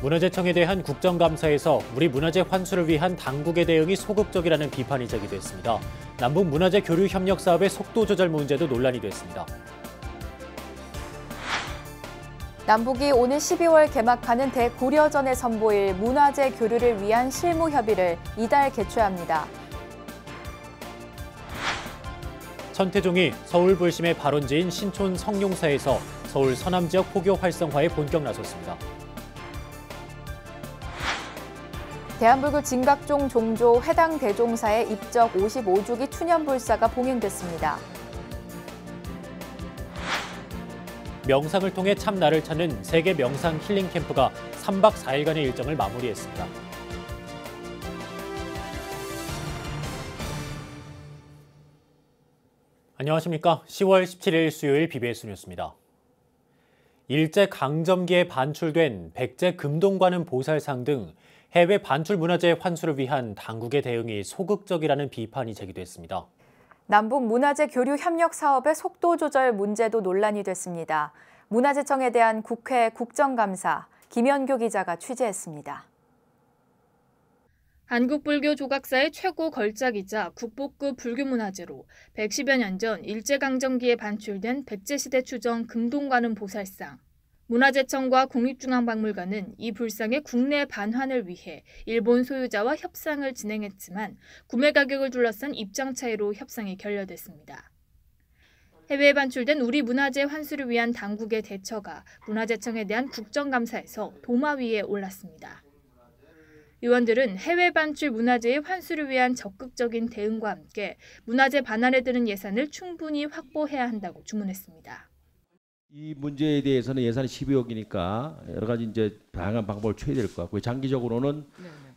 문화재청에 대한 국정감사에서 우리 문화재 환수를 위한 당국의 대응이 소극적이라는 비판이 제기됐습니다. 남북 문화재 교류 협력 사업의 속도 조절 문제도 논란이 됐습니다. 남북이 오는 12월 개막하는 대고려전의 선보일 문화재 교류를 위한 실무 협의를 이달 개최합니다. 천태종이 서울 불심의 발원지인 신촌 성룡사에서 서울 서남 지역 포교 활성화에 본격 나섰습니다. 대한불교 진각종 종조 해당 대종사의 입적 55주기 추념불사가 봉행됐습니다. 명상을 통해 참나를 찾는 세계 명상 힐링 캠프가 3박 4일간의 일정을 마무리했습니다. 안녕하십니까. 10월 17일 수요일 BBS 뉴스입니다. 일제강점기에 반출된 백제 금동관음 보살상 등 해외 반출 문화재 환수를 위한 당국의 대응이 소극적이라는 비판이 제기됐습니다. 남북 문화재 교류 협력 사업의 속도 조절 문제도 논란이 됐습니다. 문화재청에 대한 국회 국정감사, 김연교 기자가 취재했습니다. 한국불교 조각사의 최고 걸작이자 국보급 불교문화재로 110여 년 전 일제강점기에 반출된 백제시대 추정 금동관음 보살상. 문화재청과 국립중앙박물관은 이 불상의 국내 반환을 위해 일본 소유자와 협상을 진행했지만 구매 가격을 둘러싼 입장 차이로 협상이 결렬됐습니다. 해외에 반출된 우리 문화재 환수를 위한 당국의 대처가 문화재청에 대한 국정감사에서 도마 위에 올랐습니다. 의원들은 해외 반출 문화재의 환수를 위한 적극적인 대응과 함께 문화재 반환에 드는 예산을 충분히 확보해야 한다고 주문했습니다. 이 문제에 대해서는 예산이 12억이니까 여러 가지 이제 다양한 방법을 취해야 될 것 같고요. 장기적으로는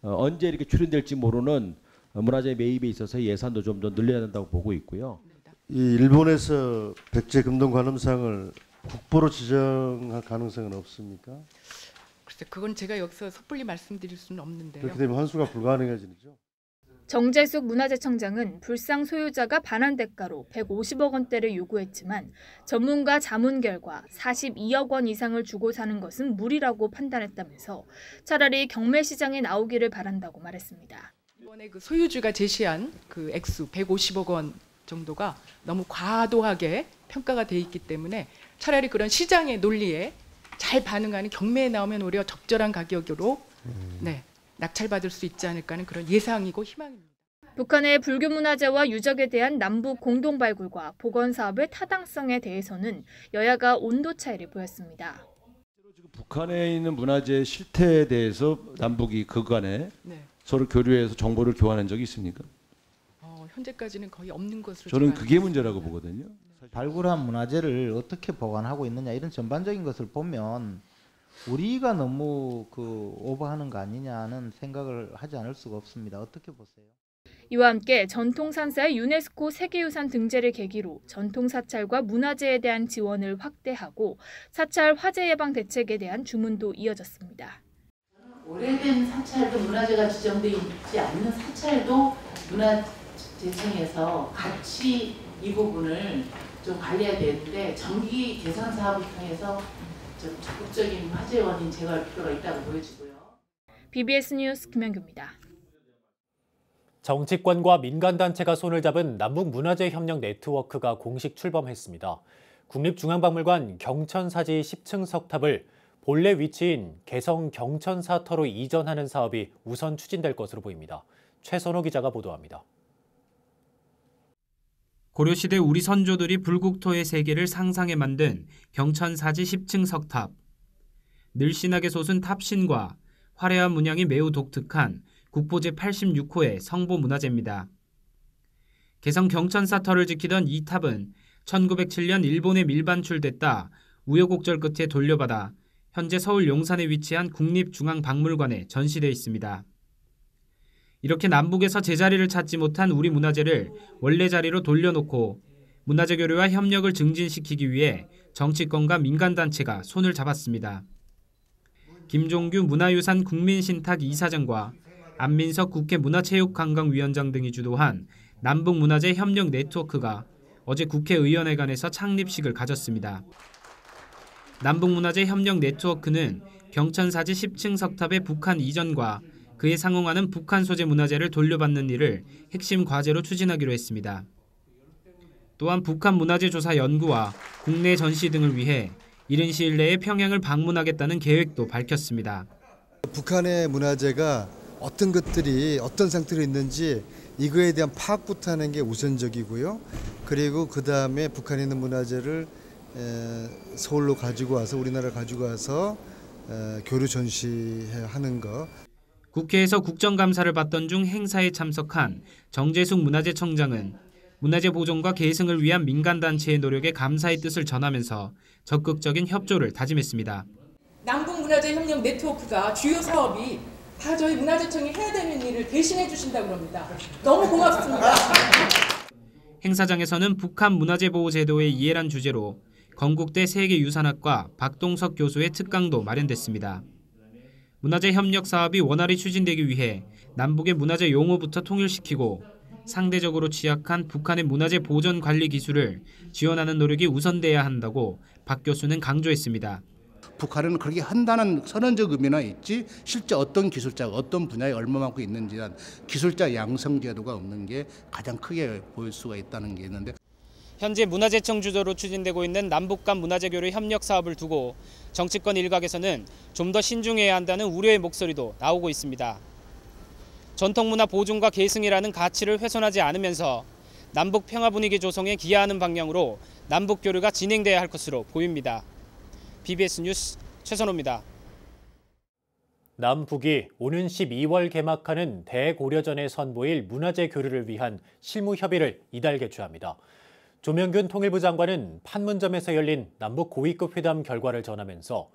언제 이렇게 출연될지 모르는 문화재 매입에 있어서 예산도 좀 더 늘려야 된다고 보고 있고요. 이 일본에서 백제 금동관음상을 국보로 지정할 가능성은 없습니까? 글쎄, 그건 제가 여기서 섣불리 말씀드릴 수는 없는데요. 그렇게 되면 환수가 불가능해지죠. 정재숙 문화재청장은 불상 소유자가 반환 대가로 150억 원대를 요구했지만 전문가 자문 결과 42억 원 이상을 주고 사는 것은 무리라고 판단했다면서 차라리 경매 시장에 나오기를 바란다고 말했습니다. 이번에 그 소유주가 제시한 그 액수 150억 원 정도가 너무 과도하게 평가가 돼 있기 때문에 차라리 그런 시장의 논리에 잘 반응하는 경매에 나오면 오히려 적절한 가격으로 낙찰받을 수 있지 않을까 하는 그런 예상이고 희망입니다. 북한의 불교 문화재와 유적에 대한 남북 공동 발굴과 복원 사업의 타당성에 대해서는 여야가 온도 차이를 보였습니다. 북한에 있는 문화재 실태에 대해서 남북이 그간에 서로 교류해서 정보를 교환한 적이 있습니까? 현재까지는 거의 없는 것으로 저는 그게 문제라고 보거든요. 발굴한 문화재를 어떻게 보관하고 있느냐 이런 전반적인 것을 보면 우리가 너무 오버하는 거 아니냐는 생각을 하지 않을 수가 없습니다. 어떻게 보세요? 이와 함께 전통산사의 유네스코 세계유산 등재를 계기로 전통사찰과 문화재에 대한 지원을 확대하고 사찰 화재 예방 대책에 대한 주문도 이어졌습니다. 오래된 사찰도 문화재가 지정돼 있지 않는 사찰도 문화재청에서 같이 이 부분을 좀 관리해야 되는데 정기 개선 사업을 통해서 좀 적극적인 화재 원인 제거할 필요가 있다고 보여지고요. BBS 뉴스 김연규입니다. 정치권과 민간단체가 손을 잡은 남북문화재협력 네트워크가 공식 출범했습니다. 국립중앙박물관 경천사지 10층 석탑을 본래 위치인 개성 경천사터로 이전하는 사업이 우선 추진될 것으로 보입니다. 최선호 기자가 보도합니다. 고려시대 우리 선조들이 불국토의 세계를 상상해 만든 경천사지 10층 석탑. 늘씬하게 솟은 탑신과 화려한 문양이 매우 독특한 국보제 86호의 성보문화재입니다. 개성 경천사터를 지키던 이 탑은 1907년 일본에 밀반출됐다 우여곡절 끝에 돌려받아 현재 서울 용산에 위치한 국립중앙박물관에 전시돼 있습니다. 이렇게 남북에서 제자리를 찾지 못한 우리 문화재를 원래 자리로 돌려놓고 문화재 교류와 협력을 증진시키기 위해 정치권과 민간단체가 손을 잡았습니다. 김종규 문화유산 국민신탁 이사장과 안민석 국회 문화체육관광위원장 등이 주도한 남북문화재 협력 네트워크가 어제 국회의원회관에서 창립식을 가졌습니다. 남북문화재 협력 네트워크는 경천사지 10층 석탑의 북한 이전과 그에 상응하는 북한 소재 문화재를 돌려받는 일을 핵심 과제로 추진하기로 했습니다. 또한 북한 문화재 조사 연구와 국내 전시 등을 위해 이른 시일 내에 평양을 방문하겠다는 계획도 밝혔습니다. 북한의 문화재가 어떤 것들이 어떤 상태로 있는지 이거에 대한 파악부터 하는 게 우선적이고요. 그리고 그다음에 북한에 있는 문화재를 서울로 가지고 와서 우리나라를 가지고 와서 교류 전시하는 거. 국회에서 국정감사를 받던 중 행사에 참석한 정재숙 문화재청장은 문화재 보존과 계승을 위한 민간단체의 노력에 감사의 뜻을 전하면서 적극적인 협조를 다짐했습니다. 남북문화재협력 네트워크가 주요 사업이 다 저희 문화재청이 해야 되는 일을 대신해 주신다고 합니다. 너무 고맙습니다. 행사장에서는 북한 문화재 보호 제도의 이해란 주제로 건국대 세계유산학과 박동석 교수의 특강도 마련됐습니다. 문화재 협력 사업이 원활히 추진되기 위해 남북의 문화재 용어부터 통일시키고 상대적으로 취약한 북한의 문화재 보존 관리 기술을 지원하는 노력이 우선돼야 한다고 박 교수는 강조했습니다. 북한은 그렇게 한다는 선언적 의미는 있지 실제 어떤 기술자가 어떤 분야에 얼마만큼 있는지는 기술자 양성 제도가 없는 게 가장 크게 보일 수가 있다는 게 있는데 현재 문화재청 주도로 추진되고 있는 남북 간 문화재 교류 협력 사업을 두고 정치권 일각에서는 좀 더 신중해야 한다는 우려의 목소리도 나오고 있습니다. 전통문화 보존과 계승이라는 가치를 훼손하지 않으면서 남북 평화 분위기 조성에 기여하는 방향으로 남북 교류가 진행돼야 할 것으로 보입니다. BBS 뉴스 최선호입니다. 남북이 오는 12월 개막하는 대고려전의 선보일 문화재 교류를 위한 실무 협의를 이달 개최합니다. 조명균 통일부 장관은 판문점에서 열린 남북 고위급 회담 결과를 전하면서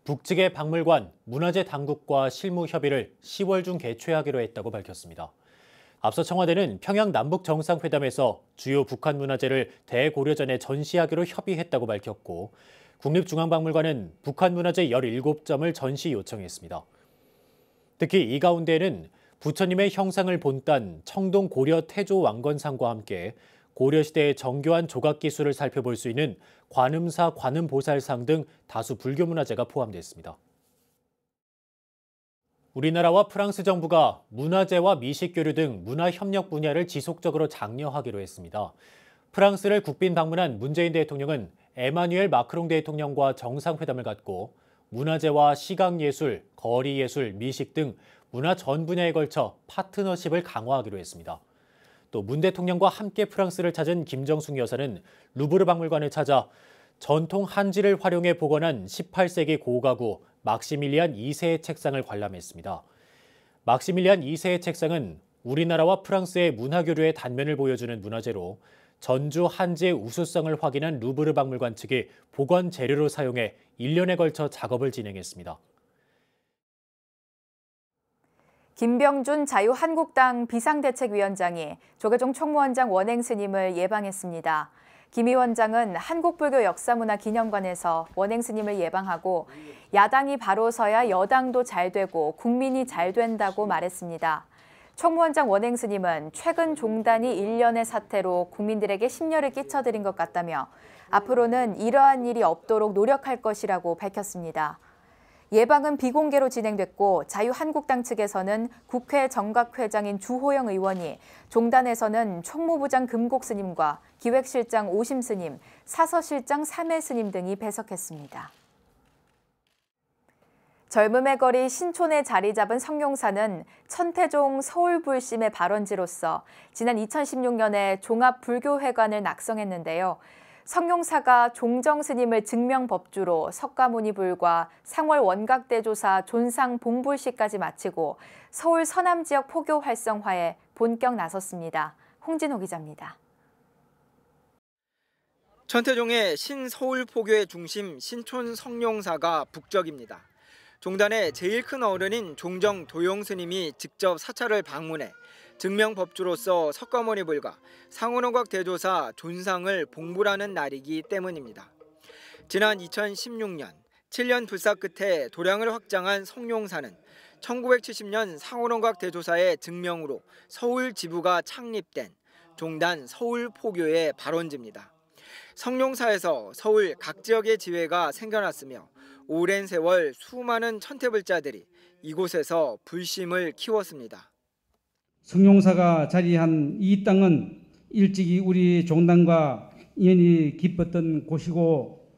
북측의 박물관, 문화재 당국과 실무 협의를 10월 중 개최하기로 했다고 밝혔습니다. 앞서 청와대는 평양 남북 정상회담에서 주요 북한 문화재를 대고려전에 전시하기로 협의했다고 밝혔고 국립중앙박물관은 북한 문화재 17점을 전시 요청했습니다. 특히 이 가운데에는 부처님의 형상을 본딴 청동 고려 태조 왕건상과 함께 고려시대의 정교한 조각 기술을 살펴볼 수 있는 관음사 관음보살상 등 다수 불교 문화재가 포함됐습니다. 우리나라와 프랑스 정부가 문화재와 미식교류 등 문화협력 분야를 지속적으로 장려하기로 했습니다. 프랑스를 국빈 방문한 문재인 대통령은 에마뉘엘 마크롱 대통령과 정상회담을 갖고 문화재와 시각예술, 거리예술, 미식 등 문화 전 분야에 걸쳐 파트너십을 강화하기로 했습니다. 또 문 대통령과 함께 프랑스를 찾은 김정숙 여사는 루브르 박물관을 찾아 전통 한지를 활용해 복원한 18세기 고가구 막시밀리안 2세의 책상을 관람했습니다. 막시밀리안 2세의 책상은 우리나라와 프랑스의 문화교류의 단면을 보여주는 문화재로 전주 한지의 우수성을 확인한 루브르 박물관 측이 복원 재료로 사용해 1년에 걸쳐 작업을 진행했습니다. 김병준 자유한국당 비상대책위원장이 조계종 총무원장 원행 스님을 예방했습니다. 김 위원장은 한국불교역사문화기념관에서 원행 스님을 예방하고 야당이 바로 서야 여당도 잘 되고 국민이 잘 된다고 말했습니다. 총무원장 원행 스님은 최근 종단이 일련의 사태로 국민들에게 심려를 끼쳐드린 것 같다며 앞으로는 이러한 일이 없도록 노력할 것이라고 밝혔습니다. 예방은 비공개로 진행됐고 자유한국당 측에서는 국회 정각회장인 주호영 의원이 종단에서는 총무부장 금곡 스님과 기획실장 오심 스님, 사서실장 삼해 스님 등이 배석했습니다. 젊음의 거리 신촌에 자리 잡은 성룡사는 천태종 서울불심의 발원지로서 지난 2016년에 종합불교회관을 낙성했는데요. 성룡사가 종정 스님을 증명법주로 석가모니불과 상월 원각대조사 존상 봉불식까지 마치고 서울 서남 지역 포교 활성화에 본격 나섰습니다. 홍진호 기자입니다. 천태종의 신서울포교의 중심 신촌 성룡사가 북적입니다. 종단의 제일 큰 어른인 종정 도용 스님이 직접 사찰을 방문해 증명법주로서 석가모니불과 상원호각 대조사 존상을 봉불하는 날이기 때문입니다. 지난 2016년 7년 불사 끝에 도량을 확장한 성룡사는 1970년 상원호각 대조사의 증명으로 서울 지부가 창립된 종단 서울포교의 발원지입니다. 성룡사에서 서울 각 지역의 지회가 생겨났으며 오랜 세월 수많은 천태불자들이 이곳에서 불심을 키웠습니다. 성룡사가 자리한 이 땅은 일찍이 우리 종단과 인연이 깊었던 곳이고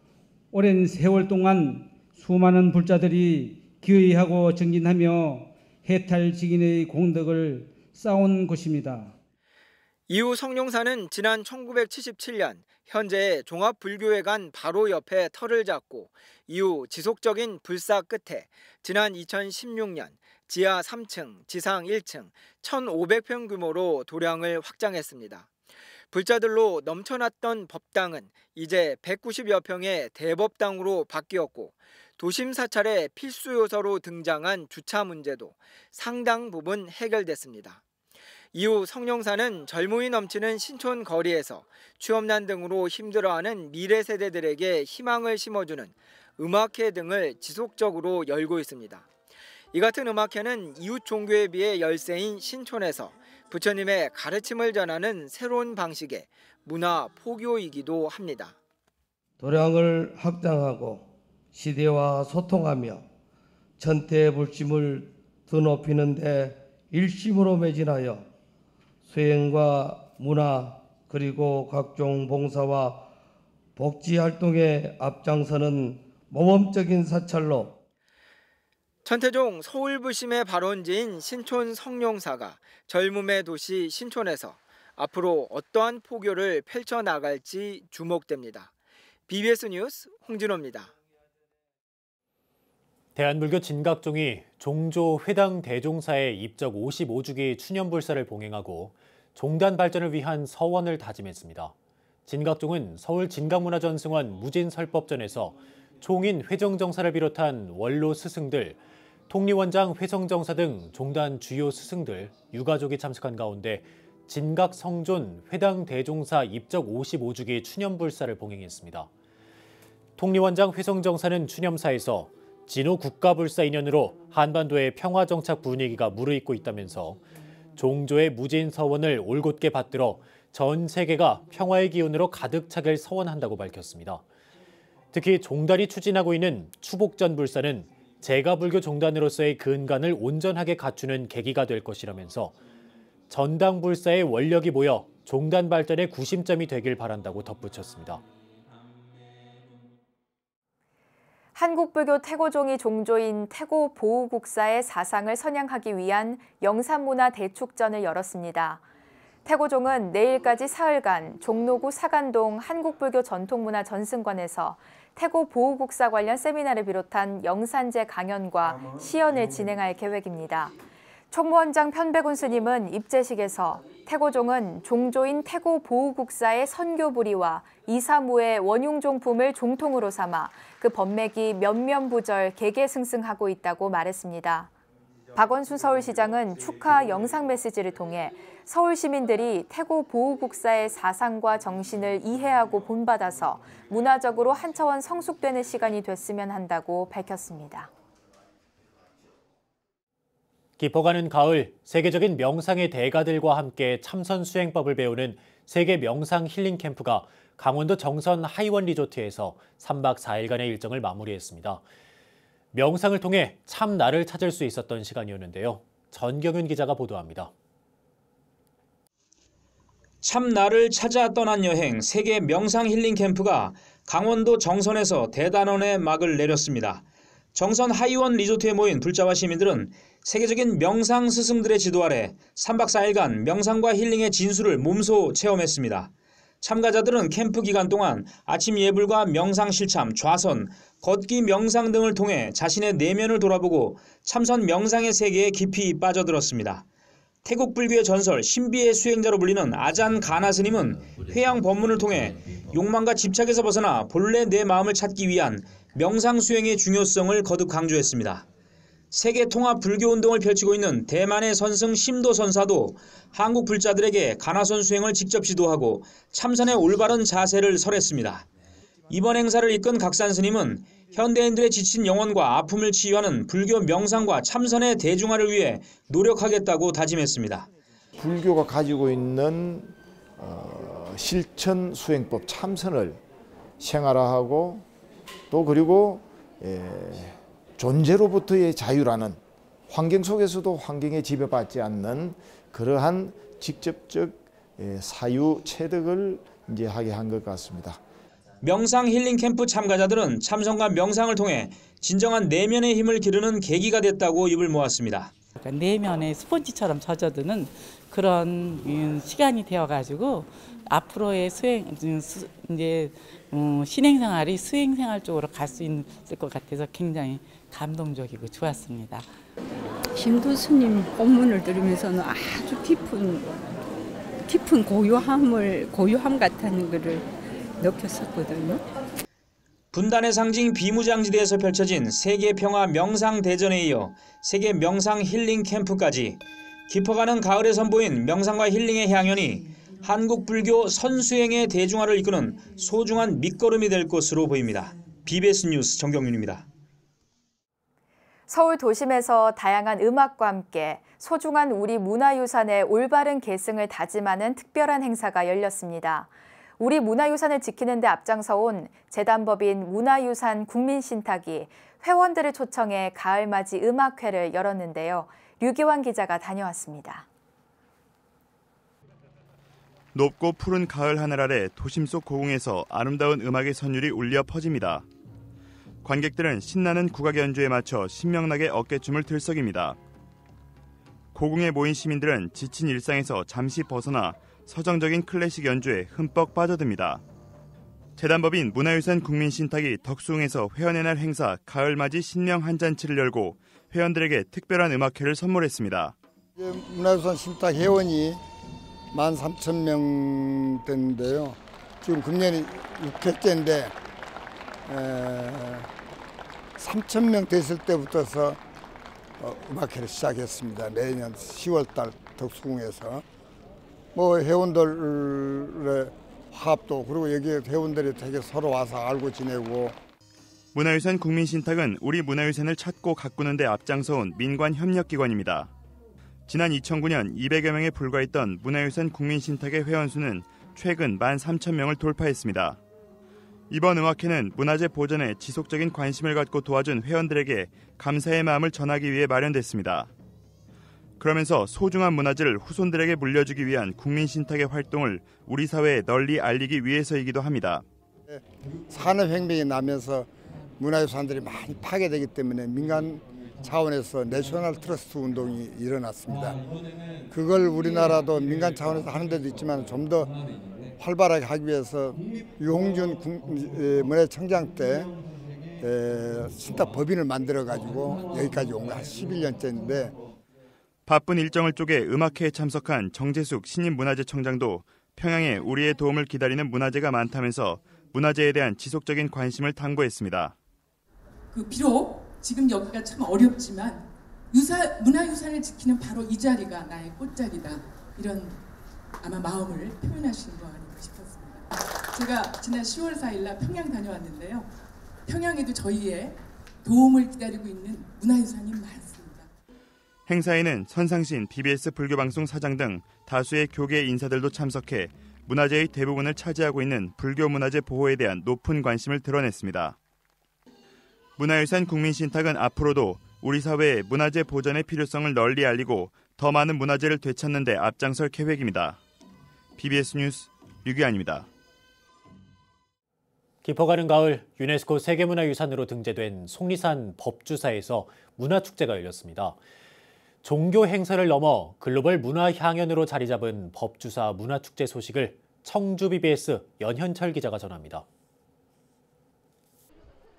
오랜 세월 동안 수많은 불자들이 기의하고 정진하며 해탈직인의 공덕을 쌓은 곳입니다. 이후 성룡사는 지난 1977년 현재의 종합불교회관 바로 옆에 터를 잡고 이후 지속적인 불사 끝에 지난 2016년 지하 3층, 지상 1층, 1,500평 규모로 도량을 확장했습니다. 불자들로 넘쳐났던 법당은 이제 190여 평의 대법당으로 바뀌었고 도심 사찰의 필수 요소로 등장한 주차 문제도 상당 부분 해결됐습니다. 이후 성룡사는 젊음이 넘치는 신촌 거리에서 취업난 등으로 힘들어하는 미래 세대들에게 희망을 심어주는 음악회 등을 지속적으로 열고 있습니다. 이 같은 음악회는 이웃 종교에 비해 열세인 신촌에서 부처님의 가르침을 전하는 새로운 방식의 문화 포교이기도 합니다. 도량을 확장하고 시대와 소통하며 천태불심을 더 높이는 데 일심으로 매진하여 수행과 문화 그리고 각종 봉사와 복지활동에 앞장서는 모범적인 사찰로 천태종 서울불심의 발원지인 신촌 성룡사가 젊음의 도시 신촌에서 앞으로 어떠한 포교를 펼쳐나갈지 주목됩니다. BBS 뉴스 홍진호입니다. 대한불교 진각종이 종조 회당 대종사의 입적 55주기 추념불사를 봉행하고 종단 발전을 위한 서원을 다짐했습니다. 진각종은 서울 진각문화전승원 무진설법전에서 총인 회정정사를 비롯한 원로 스승들, 통리원장 회성정사 등 종단 주요 스승들, 유가족이 참석한 가운데 진각성존 회당 대종사 입적 55주기 추념불사를 봉행했습니다. 통리원장 회성정사는 추념사에서 진호 국가불사 인연으로 한반도의 평화정착 분위기가 무르익고 있다면서 종조의 무진 서원을 올곧게 받들어 전 세계가 평화의 기운으로 가득 차길 서원한다고 밝혔습니다. 특히 종단이 추진하고 있는 추복전 불사는 제가불교 종단으로서의 근간을 온전하게 갖추는 계기가 될 것이라면서 전당 불사의 원력이 모여 종단 발전의 구심점이 되길 바란다고 덧붙였습니다. 한국불교 태고종이 종조인 태고 보우국사의 사상을 선양하기 위한 영산문화 대축전을 열었습니다. 태고종은 내일까지 사흘간 종로구 사간동 한국불교 전통문화 전승관에서 태고 보우국사 관련 세미나를 비롯한 영산제 강연과 시연을 진행할 계획입니다. 총무원장 편백운 스님은 입제식에서 태고종은 종조인 태고 보우국사의 선교부리와 이사무의 원용종품을 종통으로 삼아 그 법맥이 면면부절 개개승승하고 있다고 말했습니다. 박원순 서울시장은 축하 영상 메시지를 통해 서울 시민들이 태고 보우국사의 사상과 정신을 이해하고 본받아서 문화적으로 한 차원 성숙되는 시간이 됐으면 한다고 밝혔습니다. 깊어가는 가을, 세계적인 명상의 대가들과 함께 참선 수행법을 배우는 세계 명상 힐링 캠프가 강원도 정선 하이원 리조트에서 3박 4일간의 일정을 마무리했습니다. 명상을 통해 참 나를 찾을 수 있었던 시간이었는데요. 전경윤 기자가 보도합니다. 참 나를 찾아 떠난 여행 세계 명상 힐링 캠프가 강원도 정선에서 대단원에 막을 내렸습니다. 정선 하이원 리조트에 모인 불자와 시민들은 세계적인 명상 스승들의 지도 아래 3박 4일간 명상과 힐링의 진수를 몸소 체험했습니다. 참가자들은 캠프 기간 동안 아침 예불과 명상 실참, 좌선, 걷기 명상 등을 통해 자신의 내면을 돌아보고 참선 명상의 세계에 깊이 빠져들었습니다. 태국 불교의 전설 신비의 수행자로 불리는 아잔 가나 스님은 회양 법문을 통해 욕망과 집착에서 벗어나 본래 내 마음을 찾기 위한 명상 수행의 중요성을 거듭 강조했습니다. 세계 통합 불교 운동을 펼치고 있는 대만의 선승 심도 선사도 한국 불자들에게 가나선 수행을 직접 지도하고 참선의 올바른 자세를 설했습니다. 이번 행사를 이끈 각산 스님은 현대인들의 지친 영혼과 아픔을 치유하는 불교 명상과 참선의 대중화를 위해 노력하겠다고 다짐했습니다. 불교가 가지고 있는 실천 수행법 참선을 생활화하고 또 그리고 존재로부터의 자유라는 환경 속에서도 환경에 지배받지 않는 그러한 직접적 사유 체득을 이제 하게 한 것 같습니다. 명상 힐링 캠프 참가자들은 참선과 명상을 통해 진정한 내면의 힘을 기르는 계기가 됐다고 입을 모았습니다. 내면의 스펀지처럼 젖어드는 그런 시간이 되어가지고 앞으로의 신행생활이 수행생활 쪽으로 갈 수 있을 것 같아서 굉장히 감동적이고 좋았습니다. 심도스님 법문을 들으면서는 아주 깊은 고요함 같다는 것을 느꼈었거든요. 분단의 상징 비무장지대에서 펼쳐진 세계 평화 명상 대전에 이어 세계 명상 힐링 캠프까지 깊어가는 가을에 선보인 명상과 힐링의 향연이 한국 불교 선수행의 대중화를 이끄는 소중한 밑거름이 될 것으로 보입니다. BBS 뉴스 정경윤입니다. 서울 도심에서 다양한 음악과 함께 소중한 우리 문화유산의 올바른 계승을 다짐하는 특별한 행사가 열렸습니다. 우리 문화유산을 지키는 데 앞장서온 재단법인 문화유산 국민신탁이 회원들을 초청해 가을맞이 음악회를 열었는데요. 류기환 기자가 다녀왔습니다. 높고 푸른 가을 하늘 아래 도심 속 고궁에서 아름다운 음악의 선율이 울려 퍼집니다. 관객들은 신나는 국악 연주에 맞춰 신명나게 어깨춤을 들썩입니다. 고궁에 모인 시민들은 지친 일상에서 잠시 벗어나 서정적인 클래식 연주에 흠뻑 빠져듭니다. 재단법인 문화유산 국민신탁이 덕수궁에서 회원의 날 행사 가을맞이 신명 한잔치를 열고 회원들에게 특별한 음악회를 선물했습니다. 문화유산 신탁 회원이 13,000명 됐는데요. 지금 금년이 6회째인데 3,000명 됐을 때부터서 음악회를 시작했습니다. 내년 10월달 덕수궁에서 회원들의 화합도 그리고 여기 회원들이 되게 서로 와서 알고 지내고. 문화유산 국민신탁은 우리 문화유산을 찾고 가꾸는 데 앞장서온 민관 협력기관입니다. 지난 2009년 200여 명에 불과했던 문화유산 국민신탁의 회원수는 최근 13,000명을 돌파했습니다. 이번 음악회는 문화재 보존에 지속적인 관심을 갖고 도와준 회원들에게 감사의 마음을 전하기 위해 마련됐습니다. 그러면서 소중한 문화재를 후손들에게 물려주기 위한 국민신탁의 활동을 우리 사회에 널리 알리기 위해서이기도 합니다. 산업혁명이 나면서 문화유산들이 많이 파괴되기 때문에 민간 차원에서 내셔널 트러스트 운동이 일어났습니다. 그걸 우리나라도 민간 차원에서 하는 데도 있지만 좀 더 활발하게 하기 위해서 유홍준 문화청장 때 신탁 법인을 만들어가지고 여기까지 온 거 한 11년째인데 바쁜 일정을 쪼개 음악회에 참석한 정재숙 신임문화재청장도 평양에 우리의 도움을 기다리는 문화재가 많다면서 문화재에 대한 지속적인 관심을 당부했습니다. 비록 지금 여기가 참 어렵지만 문화유산을 지키는 바로 이 자리가 나의 꽃자리다. 이런 아마 마음을 표현하시는 거 아닌가 싶었습니다. 제가 지난 10월 4일날 평양 다녀왔는데요. 평양에도 저희의 도움을 기다리고 있는 문화유산이 많습니다. 행사에는 선상신 BBS 불교방송 사장 등 다수의 교계 인사들도 참석해 문화재의 대부분을 차지하고 있는 불교 문화재 보호에 대한 높은 관심을 드러냈습니다. 문화유산 국민신탁은 앞으로도 우리 사회의 문화재 보존의 필요성을 널리 알리고 더 많은 문화재를 되찾는 데 앞장설 계획입니다. BBS 뉴스 류기환입니다. 깊어가는 가을 유네스코 세계문화유산으로 등재된 속리산 법주사에서 문화축제가 열렸습니다. 종교 행사를 넘어 글로벌 문화 향연으로 자리 잡은 법주사 문화축제 소식을 청주 BBS 연현철 기자가 전합니다.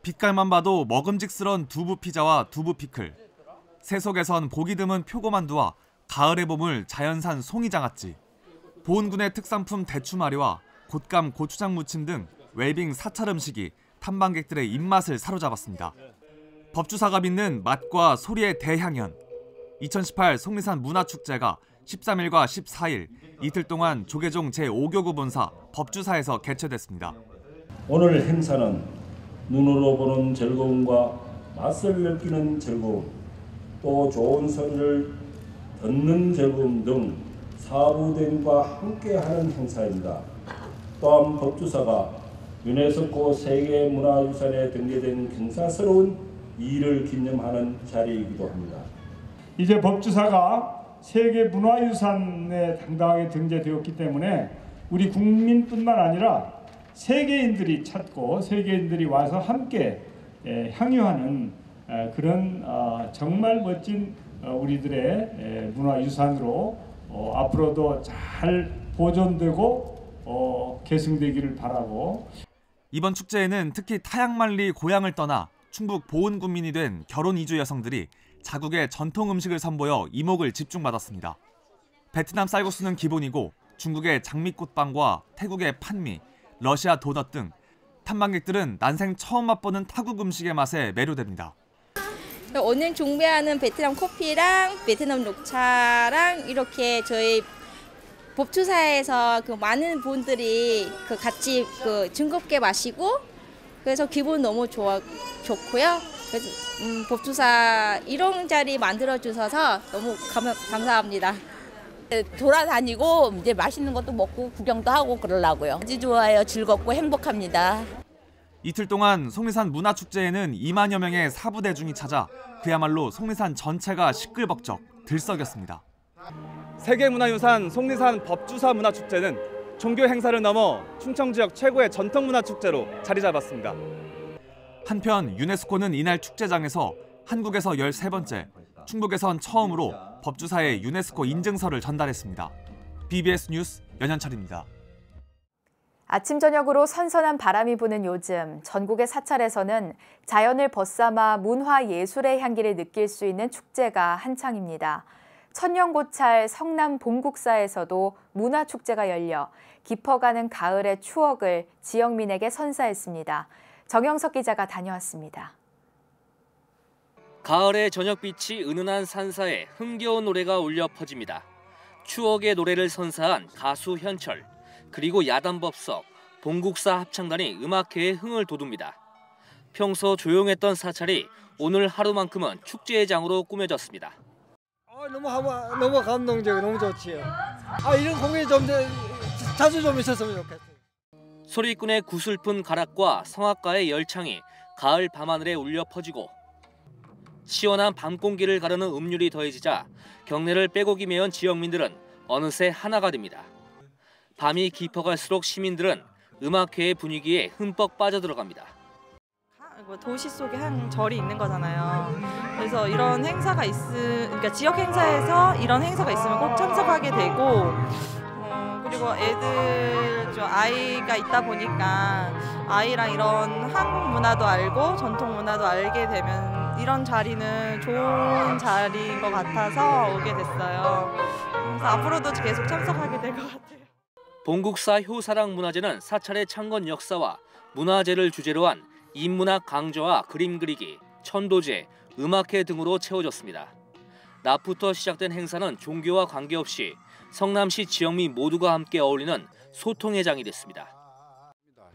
빛깔만 봐도 먹음직스러운 두부 피자와 두부 피클, 세속에선 보기 드문 표고만두와 가을의 봄을 자연산 송이장아찌, 보은군의 특산품 대추마리와 곶감 고추장 무침 등 웰빙 사찰 음식이 탐방객들의 입맛을 사로잡았습니다. 법주사가 빚는 맛과 소리의 대향연. 2018 속리산 문화축제가 13일과 14일 이틀 동안 조계종 제5교구 본사 법주사에서 개최됐습니다. 오늘 행사는 눈으로 보는 즐거움과 맛을 느끼는 즐거움, 또 좋은 소리를 듣는 즐거움 등 사부됨과 함께하는 행사입니다. 또한 법주사가 유네스코 세계문화유산에 등재된 경사스러운 이를 기념하는 자리이기도 합니다. 이제 법주사가 세계문화유산에 당당하게 등재되었기 때문에 우리 국민뿐만 아니라 세계인들이 찾고 세계인들이 와서 함께 향유하는 그런 정말 멋진 우리들의 문화유산으로 앞으로도 잘 보존되고 계승되기를 바라고. 이번 축제에는 특히 타양만리 고향을 떠나 충북 보은군민이 된 결혼 이주 여성들이 자국의 전통 음식을 선보여 이목을 집중받았습니다. 베트남 쌀국수는 기본이고 중국의 장미꽃빵과 태국의 판미, 러시아 도넛 등 탐방객들은 난생 처음 맛보는 타국 음식의 맛에 매료됩니다. 오늘 준비하는 베트남 커피랑 베트남 녹차랑 이렇게 저희 법주사에서 많은 분들이 같이 즐겁게 마시고 그래서 기분 너무 좋고요. 그래서 법주사 이런 자리 만들어 주셔서 너무 감사합니다. 돌아다니고 이제 맛있는 것도 먹고 구경도 하고 그러려고요. 아주 좋아요. 즐겁고 행복합니다. 이틀 동안 속리산 문화축제에는 2만여 명의 사부 대중이 찾아 그야말로 속리산 전체가 시끌벅적 들썩였습니다. 세계문화유산 속리산 법주사 문화축제는 종교 행사를 넘어 충청 지역 최고의 전통문화축제로 자리 잡았습니다. 한편 유네스코는 이날 축제장에서 한국에서 13번째, 충북에선 처음으로 법주사의 유네스코 인증서를 전달했습니다. BBS 뉴스 연현철입니다. 아침 저녁으로 선선한 바람이 부는 요즘 전국의 사찰에서는 자연을 벗삼아 문화 예술의 향기를 느낄 수 있는 축제가 한창입니다. 천년고찰 성남 봉국사에서도 문화축제가 열려 깊어가는 가을의 추억을 지역민에게 선사했습니다. 정영석 기자가 다녀왔습니다. 가을의 저녁빛이 은은한 산사에 흥겨운 노래가 울려 퍼집니다. 추억의 노래를 선사한 가수 현철, 그리고 야단법석, 봉국사 합창단이 음악회의 흥을 돋웁니다. 평소 조용했던 사찰이 오늘 하루만큼은 축제의 장으로 꾸며졌습니다. 너무 감동적이고 너무 좋지요. 이런 공연이 좀 자주 좀 있었으면 좋겠어요. 소리꾼의 구슬픈 가락과 성악가의 열창이 가을 밤하늘에 울려 퍼지고 시원한 밤 공기를 가르는 음률이 더해지자 경내를 빼곡히 메운 지역민들은 어느새 하나가 됩니다. 밤이 깊어갈수록 시민들은 음악회의 분위기에 흠뻑 빠져들어갑니다. 도시 속에 한 절이 있는 거잖아요. 그래서 이런 행사가 그러니까 지역 행사에서 이런 행사가 있으면 꼭 참석하게 되고, 그리고 애들 아이가 있다 보니까 아이랑 이런 한국 문화도 알고 전통 문화도 알게 되면 이런 자리는 좋은 자리인 것 같아서 오게 됐어요. 그래서 앞으로도 계속 참석하게 될 것 같아요. 봉국사 효사랑 문화제는 사찰의 창건 역사와 문화재를 주제로 한 인문학 강좌와 그림 그리기, 천도제, 음악회 등으로 채워졌습니다. 낮부터 시작된 행사는 종교와 관계없이 성남시 지역민 모두가 함께 어울리는 소통의 장이 됐습니다.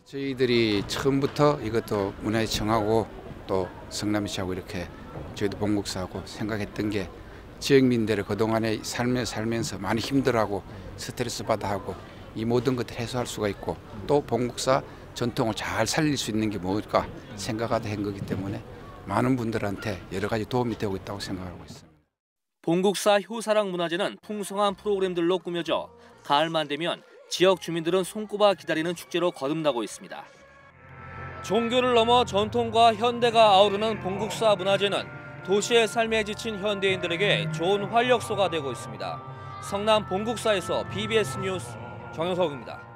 저희들이 처음부터 이것도 문화유산청하고 또 성남시하고 이렇게 저희도 봉국사하고 생각했던 게 지역민들의 그동안의 삶에 살면서 많이 힘들어하고 스트레스 받아하고 이 모든 것들을 해소할 수가 있고 또 봉국사 전통을 잘 살릴 수 있는 게 뭘까 생각하다 한 거기 때문에 많은 분들한테 여러 가지 도움이 되고 있다고 생각하고 있습니다. 봉국사 효사랑 문화제는 풍성한 프로그램들로 꾸며져 가을만 되면 지역 주민들은 손꼽아 기다리는 축제로 거듭나고 있습니다. 종교를 넘어 전통과 현대가 아우르는 봉국사 문화제는 도시의 삶에 지친 현대인들에게 좋은 활력소가 되고 있습니다. 성남 봉국사에서 BBS 뉴스 정영석입니다.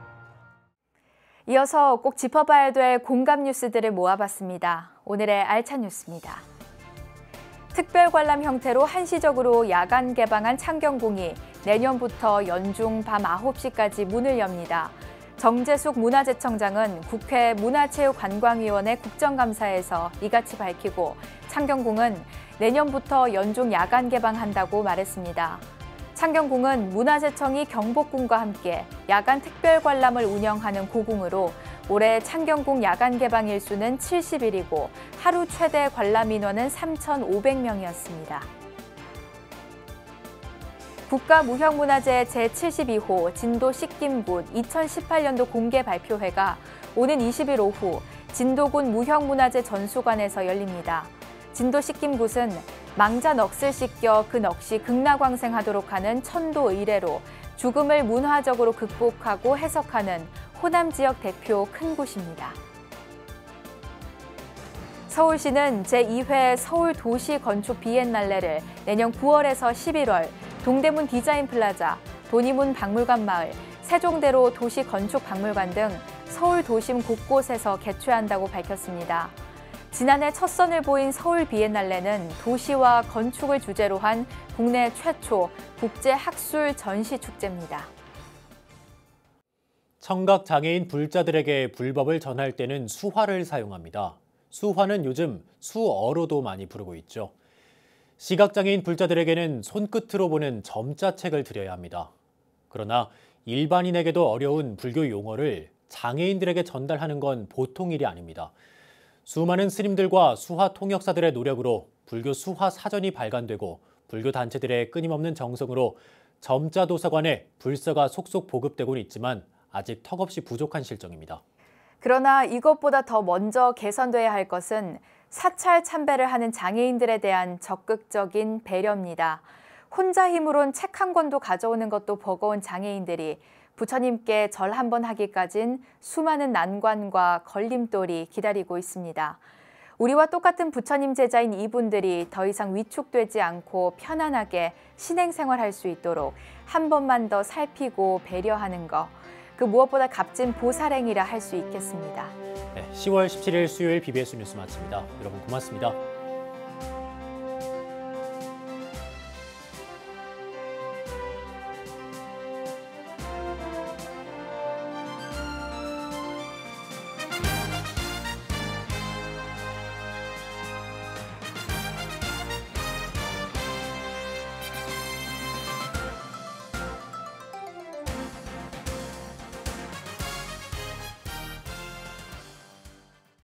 이어서 꼭 짚어봐야 될 공감 뉴스들을 모아봤습니다. 오늘의 알찬 뉴스입니다. 특별관람 형태로 한시적으로 야간 개방한 창경궁이 내년부터 연중 밤 9시까지 문을 엽니다. 정재숙 문화재청장은 국회 문화체육관광위원회 국정감사에서 이같이 밝히고 창경궁은 내년부터 연중 야간 개방한다고 말했습니다. 창경궁은 문화재청이 경복궁과 함께 야간 특별관람을 운영하는 고궁으로 올해 창경궁 야간 개방 일수는 70일이고 하루 최대 관람 인원은 3,500명이었습니다. 국가무형문화재 제72호 진도 씻김굿 2018년도 공개 발표회가 오는 20일 오후 진도군 무형문화재 전수관에서 열립니다. 진도 씻김굿은 망자 넋을 씻겨 그 넋이 극락왕생하도록 하는 천도 의례로 죽음을 문화적으로 극복하고 해석하는 호남 지역 대표 큰 곳입니다. 서울시는 제2회 서울 도시 건축 비엔날레를 내년 9월에서 11월 동대문 디자인 플라자, 도니문 박물관 마을, 세종대로 도시 건축 박물관 등 서울 도심 곳곳에서 개최한다고 밝혔습니다. 지난해 첫 선을 보인 서울 비엔날레는 도시와 건축을 주제로 한 국내 최초 국제 학술 전시 축제입니다. 청각 장애인 불자들에게 불법을 전할 때는 수화를 사용합니다. 수화는 요즘 수어로도 많이 부르고 있죠. 시각장애인 불자들에게는 손끝으로 보는 점자책을 드려야 합니다. 그러나 일반인에게도 어려운 불교 용어를 장애인들에게 전달하는 건 보통 일이 아닙니다. 수많은 스님들과 수화 통역사들의 노력으로 불교 수화 사전이 발간되고 불교 단체들의 끊임없는 정성으로 점자 도서관에 불서가 속속 보급되고는 있지만 아직 턱없이 부족한 실정입니다. 그러나 이것보다 더 먼저 개선돼야 할 것은 사찰 참배를 하는 장애인들에 대한 적극적인 배려입니다. 혼자 힘으론 책 한 권도 가져오는 것도 버거운 장애인들이 부처님께 절 한 번 하기까진 수많은 난관과 걸림돌이 기다리고 있습니다. 우리와 똑같은 부처님 제자인 이분들이 더 이상 위축되지 않고 편안하게 신행생활할 수 있도록 한 번만 더 살피고 배려하는 것, 그 무엇보다 값진 보살행이라 할 수 있겠습니다. 네, 10월 17일 수요일 BBS 뉴스 마칩니다. 여러분 고맙습니다.